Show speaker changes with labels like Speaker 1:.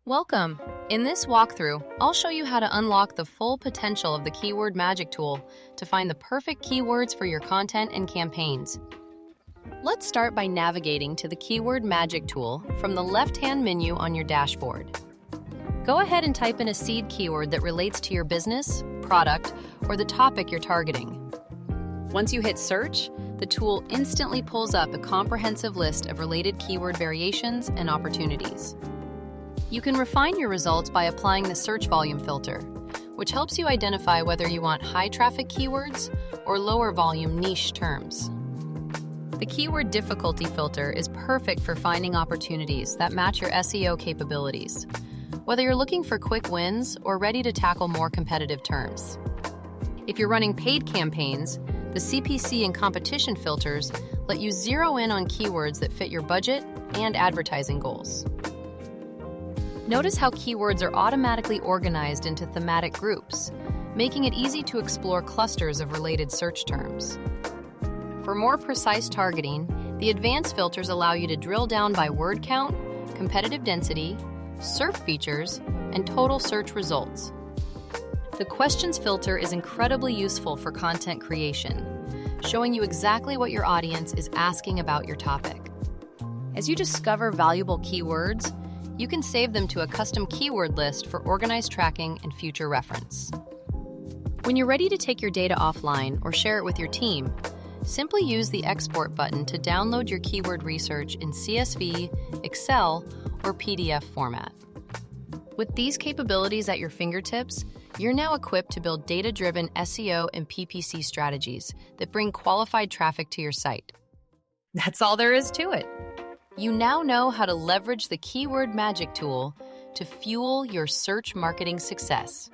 Speaker 1: Welcome! In this walkthrough, I'll show you how to unlock the full potential of the Keyword Magic Tool to find the perfect keywords for your content and campaigns. Let's start by navigating to the Keyword Magic Tool from the left-hand menu on your dashboard. Go ahead and type in a seed keyword that relates to your business, product, or the topic you're targeting. Once you hit search, the tool instantly pulls up a comprehensive list of related keyword variations and opportunities. You can refine your results by applying the search volume filter, which helps you identify whether you want high-traffic keywords or lower-volume niche terms. The keyword difficulty filter is perfect for finding opportunities that match your SEO capabilities, whether you're looking for quick wins or ready to tackle more competitive terms. If you're running paid campaigns, the CPC and competition filters let you zero in on keywords that fit your budget and advertising goals. Notice how keywords are automatically organized into thematic groups, making it easy to explore clusters of related search terms. For more precise targeting, the advanced filters allow you to drill down by word count, competitive density, SERP features, and total search results. The questions filter is incredibly useful for content creation, showing you exactly what your audience is asking about your topic. As you discover valuable keywords, you can save them to a custom keyword list for organized tracking and future reference. When you're ready to take your data offline or share it with your team, simply use the Export button to download your keyword research in CSV, Excel, or PDF format. With these capabilities at your fingertips, you're now equipped to build data-driven SEO and PPC strategies that bring qualified traffic to your site. That's all there is to it. You now know how to leverage the Keyword Magic Tool to fuel your search marketing success.